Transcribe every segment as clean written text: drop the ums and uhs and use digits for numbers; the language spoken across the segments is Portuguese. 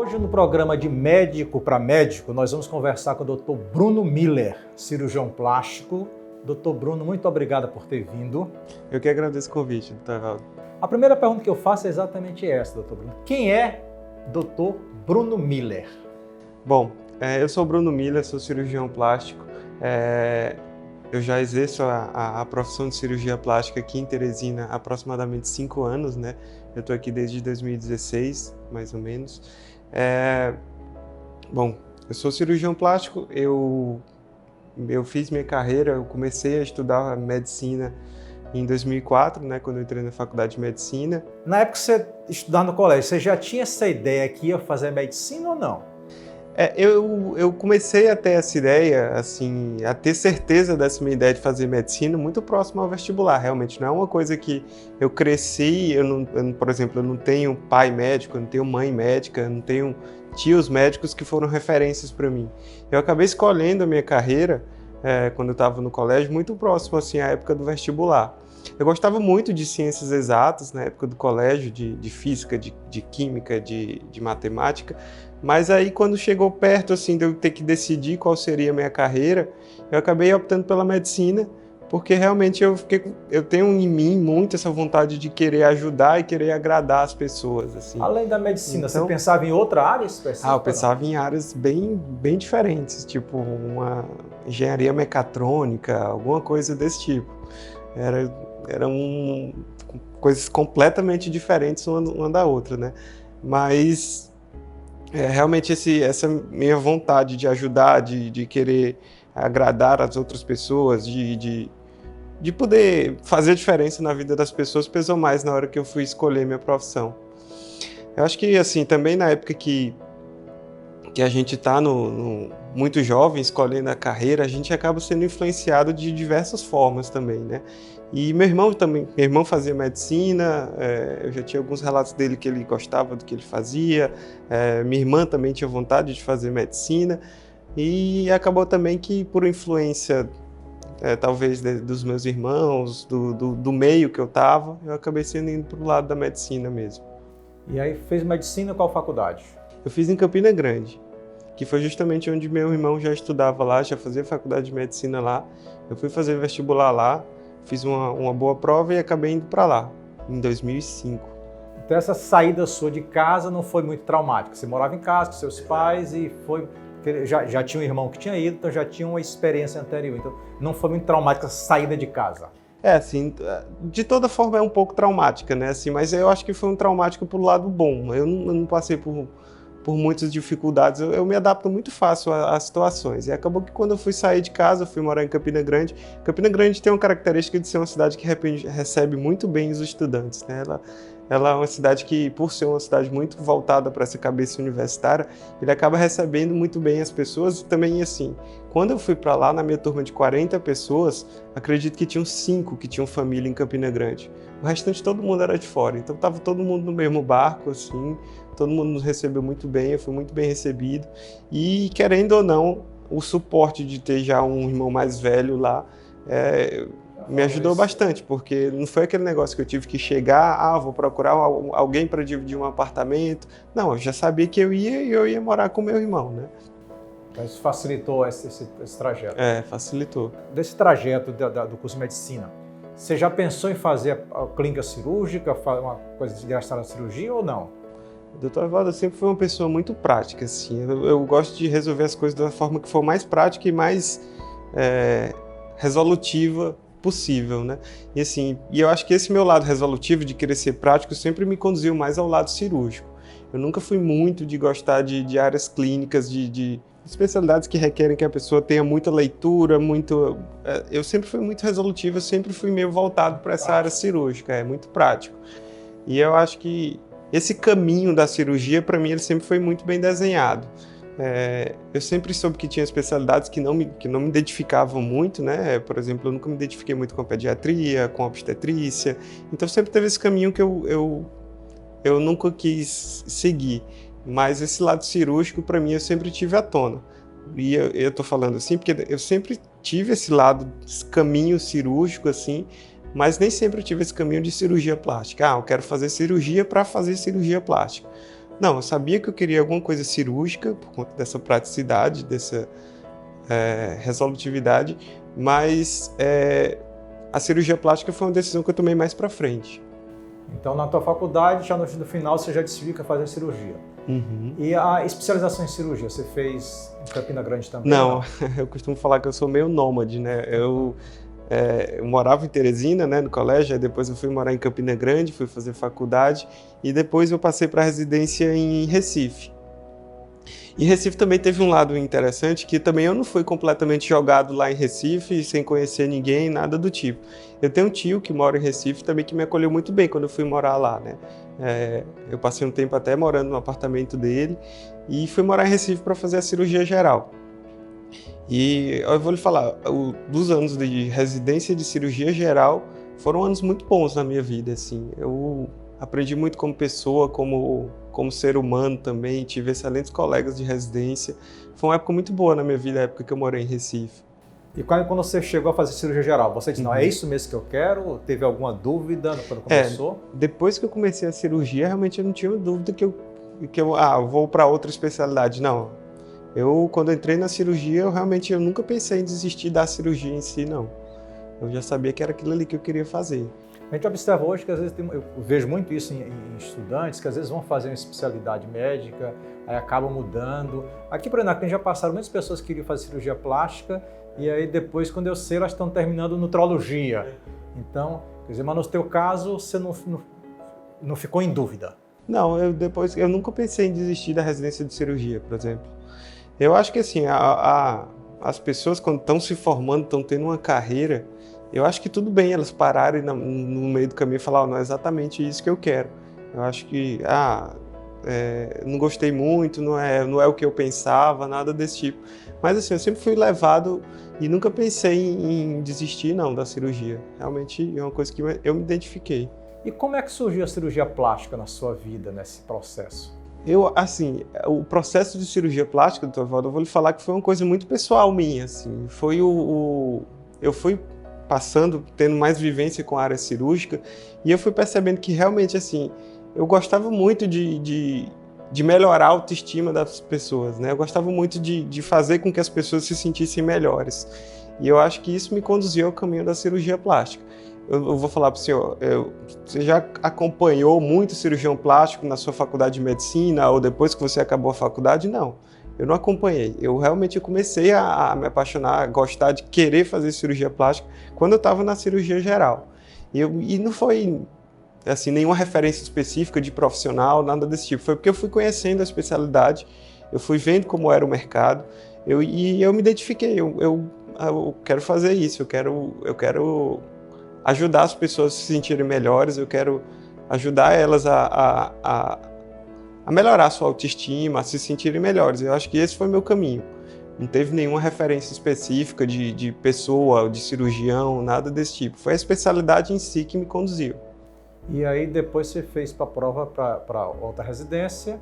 Hoje no programa de Médico para Médico, nós vamos conversar com o Dr. Bruno Miller, cirurgião plástico. Dr. Bruno, muito obrigado por ter vindo. Eu que agradeço o convite, Dr. Evaldo. A primeira pergunta que eu faço é exatamente essa, Dr. Bruno. Quem é Dr. Bruno Miller? Bom, eu sou o Bruno Miller, sou cirurgião plástico. Eu já exerço a profissão de cirurgia plástica aqui em Teresina há aproximadamente 5 anos, né? Eu estou aqui desde 2016, mais ou menos. Bom, eu sou cirurgião plástico, eu fiz minha carreira, eu comecei a estudar medicina em 2004, né, quando eu entrei na faculdade de medicina. Na época que você estudava no colégio, você já tinha essa ideia que ia fazer medicina ou não? Eu comecei a ter essa ideia, assim, a ter certeza dessa minha ideia de fazer medicina muito próximo ao vestibular. Realmente não é uma coisa que eu cresci, por exemplo, eu não tenho pai médico, eu não tenho mãe médica, eu não tenho tios médicos que foram referências para mim. Eu acabei escolhendo a minha carreira, quando eu estava no colégio, muito próximo assim, à época do vestibular. Eu gostava muito de ciências exatas na época do colégio, de física, de química, de matemática, mas aí quando chegou perto assim, de eu ter que decidir qual seria a minha carreira, eu acabei optando pela medicina, porque realmente eu tenho em mim muito essa vontade de querer ajudar e querer agradar as pessoas. Assim. Além da medicina, então, você pensava em outra área específica? Eu pensava em áreas bem diferentes, tipo uma engenharia mecatrônica, alguma coisa desse tipo. Eram coisas completamente diferentes uma da outra, né? Mas realmente essa minha vontade de ajudar, de querer agradar as outras pessoas, de poder fazer diferença na vida das pessoas pesou mais na hora que eu fui escolher minha profissão. Eu acho que assim, também na época que a gente está muito jovem, escolhendo a carreira, a gente acaba sendo influenciado de diversas formas também, né? E meu irmão fazia medicina, eu já tinha alguns relatos dele que ele gostava do que ele fazia, minha irmã também tinha vontade de fazer medicina, e acabou também que por influência, talvez dos meus irmãos, do meio que eu estava, eu acabei sendo indo para o lado da medicina mesmo. E aí fez medicina em qual faculdade? Eu fiz em Campina Grande, que foi justamente onde meu irmão já estudava lá, já fazia faculdade de medicina lá. Eu fui fazer vestibular lá, fiz uma boa prova e acabei indo para lá, em 2005. Então essa saída sua de casa não foi muito traumática? Você morava em casa com seus pais e foi... Já tinha um irmão que tinha ido, então já tinha uma experiência anterior. Então não foi muito traumática essa saída de casa? Assim, de toda forma é um pouco traumática, né? Assim, mas eu acho que foi um traumático pro lado bom. Eu não passei por muitas dificuldades, eu me adapto muito fácil às situações. E acabou que quando eu fui sair de casa, eu fui morar em Campina Grande. Campina Grande tem uma característica de ser uma cidade que recebe muito bem os estudantes, né? Ela é uma cidade que, por ser uma cidade muito voltada para essa cabeça universitária, ele acaba recebendo muito bem as pessoas. E também, assim, quando eu fui para lá, na minha turma de 40 pessoas, acredito que tinham 5 que tinham família em Campina Grande. O restante, todo mundo era de fora. Então, estava todo mundo no mesmo barco, assim, todo mundo nos recebeu muito bem, eu fui muito bem recebido. E, querendo ou não, o suporte de ter já um irmão mais velho lá, me ajudou bastante, porque não foi aquele negócio que eu tive que chegar, vou procurar alguém para dividir um apartamento. Não, eu já sabia que eu ia morar com meu irmão, né? Mas facilitou esse trajeto? Facilitou. Desse trajeto do curso de medicina, você já pensou em fazer a clínica cirúrgica, uma coisa direcionada à cirurgia ou não? O Dr. Evaldo sempre foi uma pessoa muito prática, assim. Eu gosto de resolver as coisas da forma que for mais prática e mais resolutiva possível, né? E assim, eu acho que esse meu lado resolutivo de querer ser prático sempre me conduziu mais ao lado cirúrgico. Eu nunca fui muito de gostar de áreas clínicas, de especialidades que requerem que a pessoa tenha muita leitura, eu sempre fui muito resolutivo, eu sempre fui meio voltado para essa área cirúrgica, muito prático. E eu acho que esse caminho da cirurgia, para mim, ele sempre foi muito bem desenhado. Eu sempre soube que tinha especialidades que não me identificavam muito, né? Por exemplo, eu nunca me identifiquei muito com pediatria, com obstetrícia, então sempre teve esse caminho que eu nunca quis seguir. Mas esse lado cirúrgico, para mim, eu sempre tive à tona. E eu estou falando assim porque eu sempre tive esse caminho cirúrgico, assim, mas nem sempre eu tive esse caminho de cirurgia plástica. Eu quero fazer cirurgia para fazer cirurgia plástica. Não, eu sabia que eu queria alguma coisa cirúrgica, por conta dessa praticidade, dessa resolutividade, mas a cirurgia plástica foi uma decisão que eu tomei mais para frente. Então, na tua faculdade, já no final, você já decidiu que ia fazer cirurgia. Uhum. E a especialização em cirurgia, você fez em Campina Grande também? Não, eu costumo falar que eu sou meio nômade, né? Eu morava em Teresina, né, no colégio, aí depois eu fui morar em Campina Grande, fui fazer faculdade, e depois eu passei para residência em Recife. E Recife também teve um lado interessante, que também eu não fui completamente jogado lá em Recife, sem conhecer ninguém, nada do tipo. Eu tenho um tio que mora em Recife também, que me acolheu muito bem quando eu fui morar lá, né? Eu passei um tempo até morando no apartamento dele, e fui morar em Recife para fazer a cirurgia geral. E eu vou lhe falar, dos anos de residência de cirurgia geral foram anos muito bons na minha vida, assim. Eu aprendi muito como pessoa, como ser humano também, tive excelentes colegas de residência. Foi uma época muito boa na minha vida, a época que eu morei em Recife. E quando você chegou a fazer cirurgia geral, você disse, não, é isso mesmo que eu quero? Teve alguma dúvida quando começou? Depois que eu comecei a cirurgia, realmente eu não tinha dúvida que eu vou para outra especialidade, não. Quando entrei na cirurgia, eu nunca pensei em desistir da cirurgia em si, não. Eu já sabia que era aquilo ali que eu queria fazer. A gente observa hoje que às vezes eu vejo muito isso em estudantes que às vezes vão fazer uma especialidade médica, aí acabam mudando. Aqui, por exemplo, já passaram muitas pessoas que queriam fazer cirurgia plástica e aí depois, quando eu sei, elas estão terminando nutrologia. Então, quer dizer, mas no teu caso, você não ficou em dúvida? Não, eu nunca pensei em desistir da residência de cirurgia, por exemplo. Eu acho que assim, as pessoas quando estão se formando, estão tendo uma carreira, eu acho que tudo bem elas pararem no meio do caminho e falar, não é exatamente isso que eu quero. Eu acho que, não gostei muito, não é o que eu pensava, nada desse tipo. Mas assim, eu sempre fui levado e nunca pensei em desistir, não, da cirurgia. Realmente é uma coisa que eu me identifiquei. E como é que surgiu a cirurgia plástica na sua vida, nesse processo? O processo de cirurgia plástica, doutor Valdo, eu vou lhe falar que foi uma coisa muito pessoal minha, assim. Eu fui tendo mais vivência com a área cirúrgica, e eu fui percebendo que realmente, assim, eu gostava muito de melhorar a autoestima das pessoas, né? Eu gostava muito de fazer com que as pessoas se sentissem melhores. E eu acho que isso me conduziu ao caminho da cirurgia plástica. Eu vou falar para o senhor, você já acompanhou muito cirurgião plástico na sua faculdade de medicina ou depois que você acabou a faculdade? Não, eu não acompanhei. Eu realmente comecei a me apaixonar, a gostar de querer fazer cirurgia plástica quando eu estava na cirurgia geral. E não foi assim, nenhuma referência específica de profissional, nada desse tipo. Foi porque eu fui conhecendo a especialidade, eu fui vendo como era o mercado e eu me identifiquei. Eu quero fazer isso, eu quero ajudar as pessoas a se sentirem melhores, eu quero ajudar elas a melhorar a sua autoestima, a se sentirem melhores. Eu acho que esse foi o meu caminho. Não teve nenhuma referência específica de pessoa, de cirurgião, nada desse tipo. Foi a especialidade em si que me conduziu. E aí depois você fez para a prova para outra residência,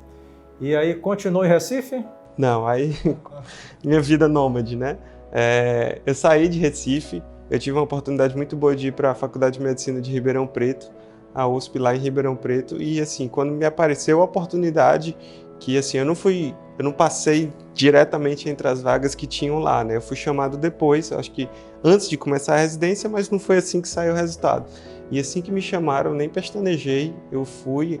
e aí continuou em Recife? Não, aí minha vida nômade, né? Eu saí de Recife. Eu tive uma oportunidade muito boa de ir para a Faculdade de Medicina de Ribeirão Preto, a USP lá em Ribeirão Preto, e assim, quando me apareceu a oportunidade, que assim, eu não passei diretamente entre as vagas que tinham lá, né? Eu fui chamado depois, acho que antes de começar a residência, mas não foi assim que saiu o resultado. E assim que me chamaram, eu nem pestanejei, eu fui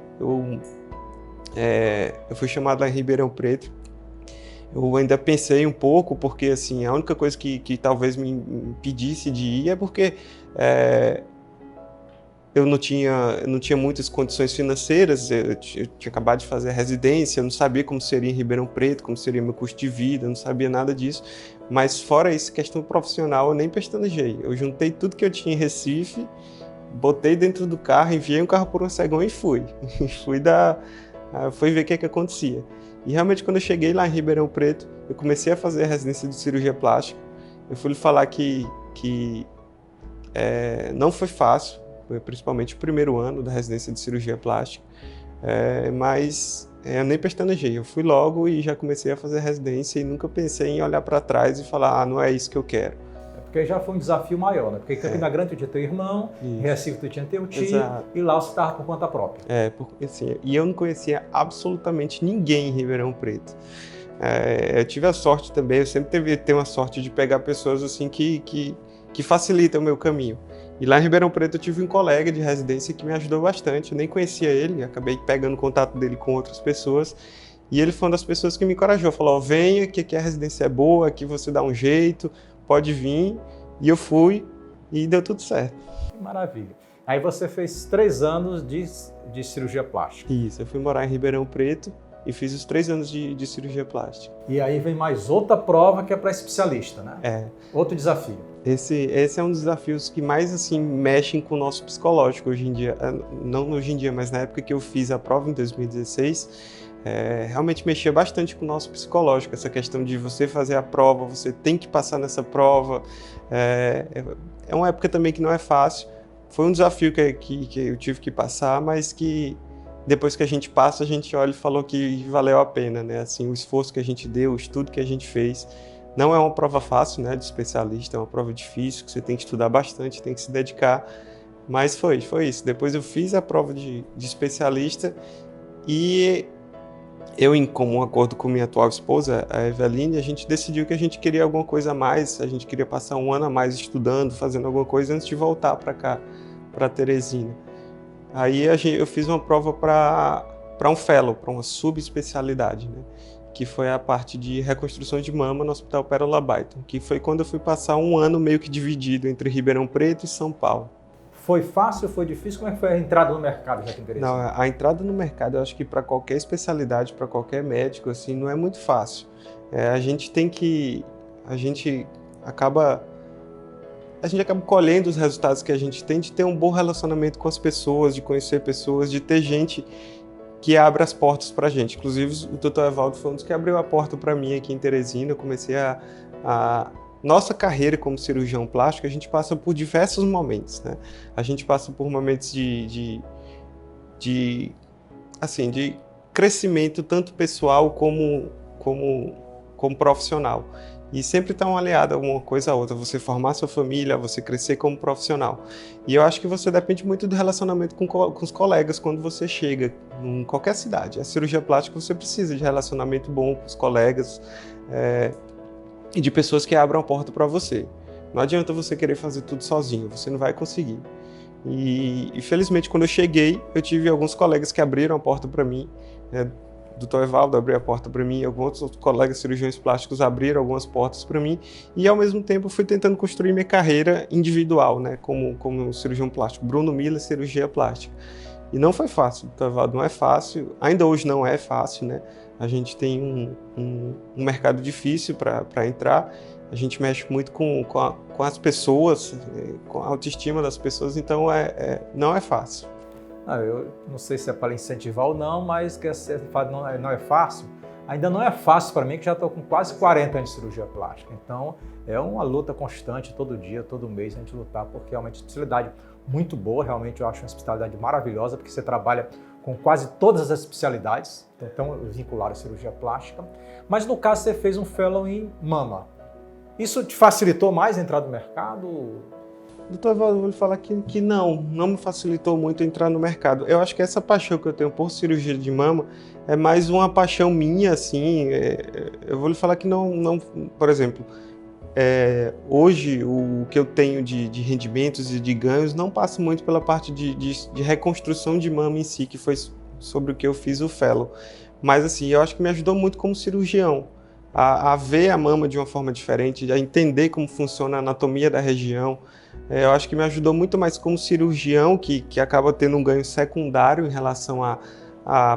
chamado lá em Ribeirão Preto. Eu ainda pensei um pouco, porque assim, a única coisa que talvez me impedisse de ir é porque eu não tinha muitas condições financeiras, eu tinha acabado de fazer a residência, eu não sabia como seria em Ribeirão Preto, como seria meu custo de vida, eu não sabia nada disso. Mas fora isso, questão profissional, eu nem pestanejei. Eu juntei tudo que eu tinha em Recife, botei dentro do carro, enviei um carro por uma cegonha e fui. Fui ver o que acontecia. E realmente quando eu cheguei lá em Ribeirão Preto, eu comecei a fazer a residência de cirurgia plástica. Eu fui lhe falar que não foi fácil, principalmente o primeiro ano da residência de cirurgia plástica, mas eu nem pestanejei. Eu fui logo e já comecei a fazer a residência e nunca pensei em olhar para trás e falar, não é isso que eu quero. Porque já foi um desafio maior, né? Porque em Campina Grande tu tinha teu irmão, em Recife tu tinha teu tio, exato, e lá você estava por conta própria. Porque assim, e eu não conhecia absolutamente ninguém em Ribeirão Preto. Eu tive a sorte também, eu sempre tenho a sorte de pegar pessoas assim que facilitam o meu caminho. E lá em Ribeirão Preto eu tive um colega de residência que me ajudou bastante, eu nem conhecia ele, acabei pegando contato dele com outras pessoas, e ele foi uma das pessoas que me encorajou, falou, venha, que aqui a residência é boa, aqui você dá um jeito, pode vir, e eu fui, e deu tudo certo. Maravilha. Aí você fez 3 anos de cirurgia plástica. Isso, eu fui morar em Ribeirão Preto, e fiz os 3 anos de cirurgia plástica. E aí vem mais outra prova que é para especialista, né? Outro desafio. Esse é um dos desafios que mais assim mexem com o nosso psicológico hoje em dia. Não hoje em dia, mas na época que eu fiz a prova em 2016, realmente mexia bastante com o nosso psicológico. Essa questão de você fazer a prova, você tem que passar nessa prova. É uma época também que não é fácil. Foi um desafio que eu tive que passar, mas que depois que a gente passa, a gente olha e falou que valeu a pena, né? Assim, o esforço que a gente deu, o estudo que a gente fez. Não é uma prova fácil, né, de especialista, é uma prova difícil, que você tem que estudar bastante, tem que se dedicar, mas foi isso. Depois eu fiz a prova de especialista e eu, em comum acordo com minha atual esposa, a Eveline, a gente decidiu que a gente queria alguma coisa a mais, a gente queria passar 1 ano a mais estudando, fazendo alguma coisa antes de voltar para cá, para Teresina. Aí eu fiz uma prova para um fellow, para uma subespecialidade, né? Que foi a parte de reconstrução de mama no Hospital Pérola Baiton, que foi quando eu fui passar 1 ano meio que dividido entre Ribeirão Preto e São Paulo. Foi fácil, foi difícil? Como é que foi a entrada no mercado, já que interessa? Não, a entrada no mercado, eu acho que para qualquer especialidade, para qualquer médico, assim, não é muito fácil. A gente acaba colhendo os resultados que a gente tem de ter um bom relacionamento com as pessoas, de conhecer pessoas, de ter gente que abre as portas para a gente. Inclusive, o Dr. Evaldo foi um dos que abriu a porta para mim aqui em Teresina. Eu comecei nossa carreira como cirurgião plástico, a gente passa por diversos momentos, né? A gente passa por momentos de crescimento, tanto pessoal como profissional. E sempre está aliado a uma coisa a outra, você formar sua família, você crescer como profissional. E eu acho que você depende muito do relacionamento com os colegas quando você chega em qualquer cidade. A cirurgia plástica você precisa de relacionamento bom com os colegas e de pessoas que abram a porta para você. Não adianta você querer fazer tudo sozinho, você não vai conseguir. E felizmente quando eu cheguei, eu tive alguns colegas que abriram a porta para mim, o Dr. Evaldo abriu a porta para mim, alguns outros colegas cirurgiões plásticos abriram algumas portas para mim, e ao mesmo tempo eu fui tentando construir minha carreira individual, né, como cirurgião plástico. Bruno Miller, cirurgia plástica. E não foi fácil, Dr. Evaldo, não é fácil, ainda hoje não é fácil, né? A gente tem um mercado difícil para entrar, a gente mexe muito com as pessoas, com a autoestima das pessoas, então não é fácil. Eu não sei se é para incentivar ou não, mas que não é fácil. Ainda não é fácil para mim, que já estou com quase 40 anos de cirurgia plástica. Então, é uma luta constante, todo dia, todo mês, a gente lutar, porque realmente é uma especialidade muito boa, realmente eu acho uma especialidade maravilhosa, porque você trabalha com quase todas as especialidades, então vincular a cirurgia plástica. Mas no caso, você fez um fellow em mama. Isso te facilitou mais a entrar no mercado? Doutor Evaldo, eu vou lhe falar que não me facilitou muito entrar no mercado. Eu acho que essa paixão que eu tenho por cirurgia de mama é mais uma paixão minha, assim. Eu vou lhe falar que não, por exemplo, hoje o que eu tenho de rendimentos e de ganhos não passa muito pela parte de reconstrução de mama em si, que foi sobre o que eu fiz o fellow. Mas assim, eu acho que me ajudou muito como cirurgião a ver a mama de uma forma diferente, a entender como funciona a anatomia da região. Eu acho que me ajudou muito mais como cirurgião, que acaba tendo um ganho secundário em relação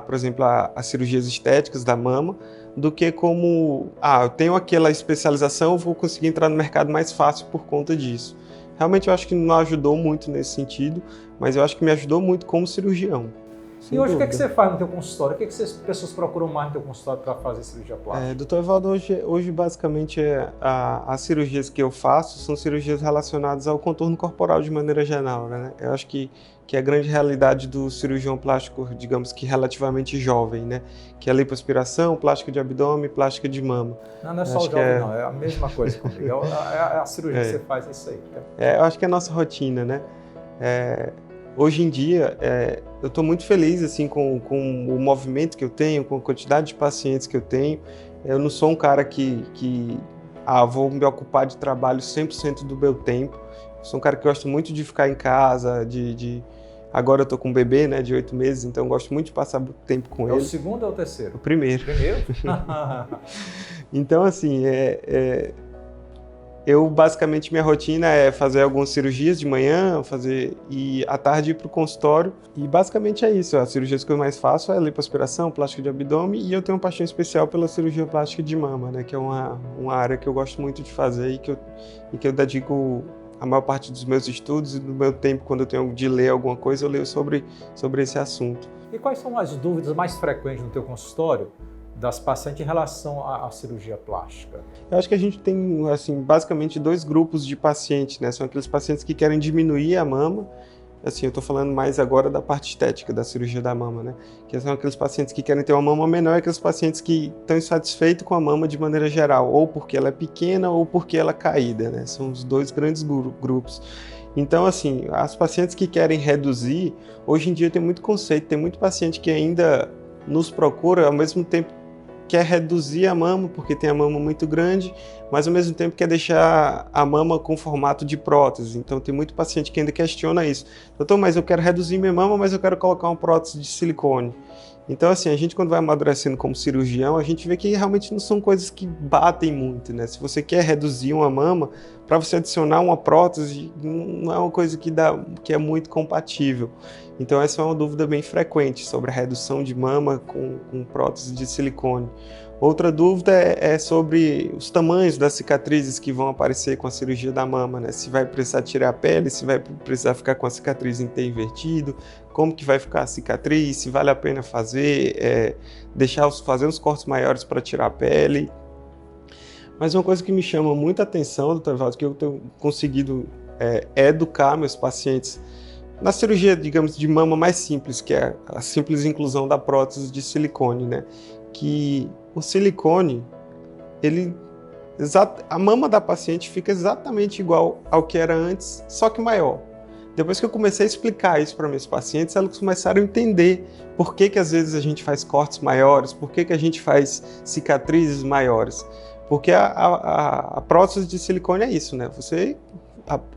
por exemplo, a cirurgias estéticas da mama, do que como, eu tenho aquela especialização, eu vou conseguir entrar no mercado mais fácil por conta disso. Realmente eu acho que não ajudou muito nesse sentido, mas eu acho que me ajudou muito como cirurgião. E hoje o que é que você faz no teu consultório? O que é que as pessoas procuram mais no teu consultório para fazer cirurgia plástica? Doutor Evaldo, hoje basicamente as cirurgias que eu faço são cirurgias relacionadas ao contorno corporal de maneira geral, né? Eu acho que a grande realidade do cirurgião plástico, digamos que relativamente jovem, né? Que é a lipoaspiração, plástica de abdômen, plástica de mama. Não é só o jovem, não. É a mesma coisa comigo. É a cirurgia que você faz, é isso aí. Eu acho que é a nossa rotina, né? Hoje em dia, eu estou muito feliz assim, com o movimento que eu tenho, com a quantidade de pacientes que eu tenho. Eu não sou um cara que vou me ocupar de trabalho 100% do meu tempo. Eu sou um cara que gosta muito de ficar em casa, Agora eu estou com um bebê, né, de 8 meses, então eu gosto muito de passar tempo com ele. É o segundo ou o terceiro? O primeiro. Primeiro? Então, assim, eu basicamente minha rotina é fazer algumas cirurgias de manhã, e à tarde ir para o consultório. E basicamente é isso. As cirurgias que eu mais faço é lipoaspiração, plástica de abdômen, e eu tenho uma paixão especial pela cirurgia plástica de mama, né? Que é uma área que eu gosto muito de fazer e que eu dedico a maior parte dos meus estudos e do meu tempo, quando eu tenho de ler alguma coisa, eu leio sobre esse assunto. E quais são as dúvidas mais frequentes no teu consultório das pacientes em relação à cirurgia plástica? Eu acho que a gente tem, assim, basicamente 2 grupos de pacientes, né? São aqueles pacientes que querem diminuir a mama. Assim, eu estou falando mais agora da parte estética da cirurgia da mama, né? Que são aqueles pacientes que querem ter uma mama menor e aqueles pacientes que estão insatisfeitos com a mama de maneira geral, ou porque ela é pequena ou porque ela é caída, né? São os 2 grandes grupos. Então, assim, as pacientes que querem reduzir, hoje em dia tem muito conceito, tem muito paciente que ainda nos procura, ao mesmo tempo quer reduzir a mama, porque tem a mama muito grande, mas ao mesmo tempo quer deixar a mama com formato de prótese. Então tem muito paciente que ainda questiona isso. Doutor, mas eu quero reduzir minha mama, mas eu quero colocar uma prótese de silicone. Então, assim, a gente quando vai amadurecendo como cirurgião, a gente vê que realmente não são coisas que batem muito, né? Se você quer reduzir uma mama, para você adicionar uma prótese, não é uma coisa que é muito compatível. Então, essa é uma dúvida bem frequente sobre a redução de mama com prótese de silicone. Outra dúvida é sobre os tamanhos das cicatrizes que vão aparecer com a cirurgia da mama, né? Se vai precisar tirar a pele, se vai precisar ficar com a cicatriz em T invertido, como que vai ficar a cicatriz, se vale a pena fazer os cortes maiores para tirar a pele. Mas uma coisa que me chama muita atenção, doutor Evaldo, que eu tenho conseguido educar meus pacientes na cirurgia, digamos, de mama mais simples, que é a simples inclusão da prótese de silicone, né? Que o silicone, a mama da paciente fica exatamente igual ao que era antes, só que maior. Depois que eu comecei a explicar isso para meus pacientes, elas começaram a entender por que às vezes a gente faz cortes maiores, por que a gente faz cicatrizes maiores. Porque a prótese de silicone é isso, né?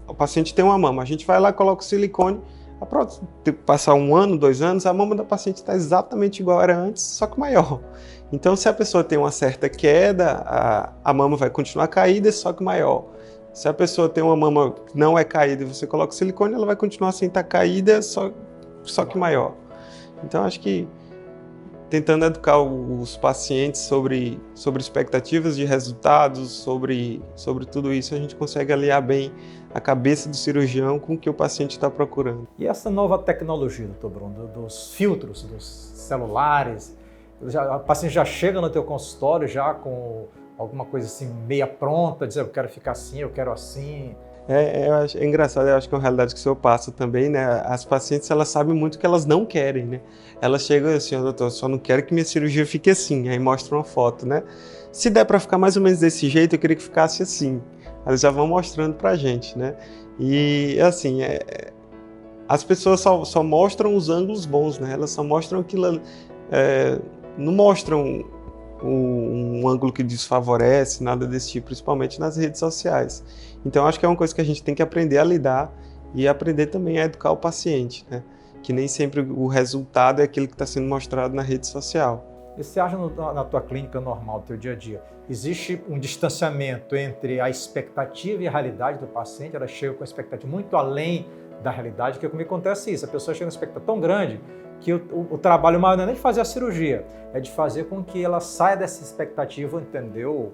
O paciente tem uma mama, a gente vai lá, coloca o silicone, a prótese, passar 1 ano, 2 anos, a mama da paciente está exatamente igual era antes, só que maior. Então, se a pessoa tem uma certa queda, a mama vai continuar caída, só que maior. Se a pessoa tem uma mama que não é caída e você coloca o silicone, ela vai continuar sem estar caída, só que maior. Então, acho que tentando educar os pacientes sobre expectativas de resultados, sobre tudo isso, a gente consegue aliar bem a cabeça do cirurgião com o que o paciente está procurando. E essa nova tecnologia, doutor Bruno, dos filtros, dos celulares, a paciente já chega no teu consultório já com alguma coisa assim meia pronta, dizer eu quero ficar assim, eu quero assim. É engraçado, eu acho que é uma realidade que o senhor passa também, né? As pacientes, elas sabem muito o que elas não querem, né? Elas chegam assim, doutor, eu só não quero que minha cirurgia fique assim, aí mostram uma foto, né? Se der para ficar mais ou menos desse jeito, eu queria que ficasse assim. Elas já vão mostrando pra gente, né? E assim, as pessoas só mostram os ângulos bons, né? Elas só mostram aquilo, não mostram um ângulo que desfavorece, nada desse tipo, principalmente nas redes sociais. Então, acho que é uma coisa que a gente tem que aprender a lidar e aprender também a educar o paciente, né? Que nem sempre o resultado é aquilo que está sendo mostrado na rede social. E você acha na tua clínica normal, no teu dia a dia, existe um distanciamento entre a expectativa e a realidade do paciente? Ela chega com a expectativa muito além da realidade, que comigo acontece isso, a pessoa chega numa expectativa tão grande que o trabalho maior não é nem de fazer a cirurgia, é de fazer com que ela saia dessa expectativa, entendeu?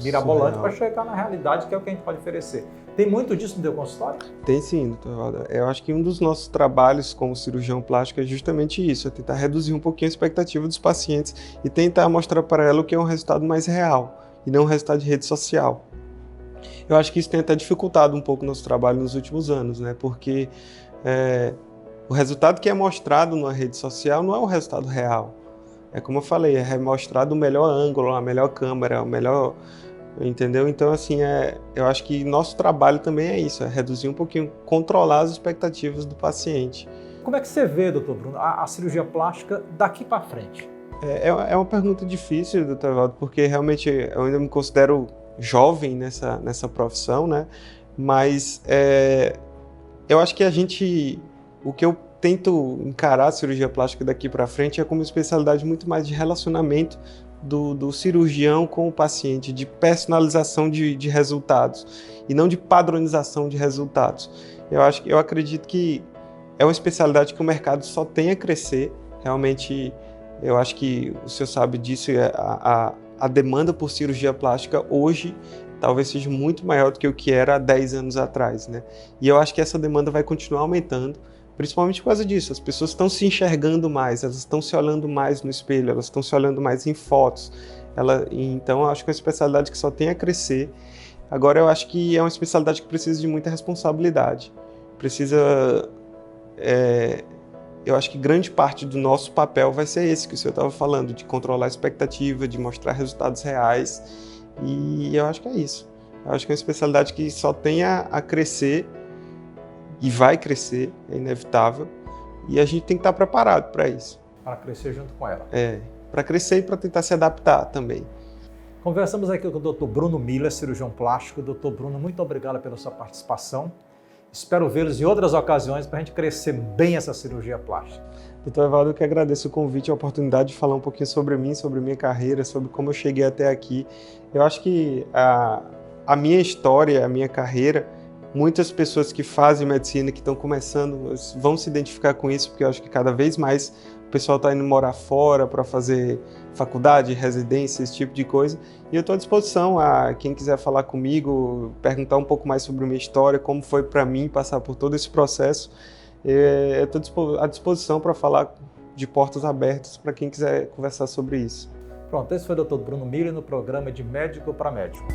Mirabolante, para chegar na realidade, que é o que a gente pode oferecer. Tem muito disso no teu consultório? Tem sim, doutor Valdo. Eu acho que um dos nossos trabalhos como cirurgião plástico é justamente isso, é tentar reduzir um pouquinho a expectativa dos pacientes e tentar mostrar para ela o que é um resultado mais real e não um resultado de rede social. Eu acho que isso tem até dificultado um pouco o nosso trabalho nos últimos anos, né? Porque o resultado que é mostrado na rede social não é o resultado real. É como eu falei, é mostrado o melhor ângulo, a melhor câmera, o melhor... Entendeu? Então, assim, eu acho que nosso trabalho também é isso, é reduzir um pouquinho, controlar as expectativas do paciente. Como é que você vê, doutor Bruno, a cirurgia plástica daqui para frente? É uma pergunta difícil, doutor Valdo, porque realmente eu ainda me considero jovem nessa profissão, né? Mas eu acho que o que eu tento encarar a cirurgia plástica daqui para frente é como uma especialidade muito mais de relacionamento do cirurgião com o paciente, de personalização de resultados e não de padronização de resultados. Eu acredito que é uma especialidade que o mercado só tem a crescer. Realmente, eu acho que o senhor sabe disso, a demanda por cirurgia plástica hoje talvez seja muito maior do que o que era há 10 anos atrás, né? E eu acho que essa demanda vai continuar aumentando, principalmente por causa disso. As pessoas estão se enxergando mais, elas estão se olhando mais no espelho, elas estão se olhando mais em fotos. Então, eu acho que é uma especialidade que só tem a crescer. Agora, eu acho que é uma especialidade que precisa de muita responsabilidade. Eu acho que grande parte do nosso papel vai ser esse que o senhor estava falando, de controlar a expectativa, de mostrar resultados reais. E eu acho que é isso. Eu acho que é uma especialidade que só tem a crescer e vai crescer, é inevitável, e a gente tem que estar preparado para isso. Para crescer junto com ela. Para crescer e para tentar se adaptar também. Conversamos aqui com o Dr. Bruno Miller, cirurgião plástico. Dr. Bruno, muito obrigado pela sua participação. Espero vê-los em outras ocasiões para a gente crescer bem essa cirurgia plástica. Doutor Evaldo, eu que agradeço o convite e a oportunidade de falar um pouquinho sobre mim, sobre minha carreira, sobre como eu cheguei até aqui. Eu acho que a minha história, a minha carreira, muitas pessoas que fazem medicina, que estão começando, vão se identificar com isso, porque eu acho que cada vez mais o pessoal está indo morar fora para fazer faculdade, residência, esse tipo de coisa. E eu estou à disposição a quem quiser falar comigo, perguntar um pouco mais sobre minha história, como foi para mim passar por todo esse processo. Eu estou à disposição para falar de portas abertas para quem quiser conversar sobre isso. Pronto, esse foi o Dr. Bruno Miller no programa de Médico para Médico.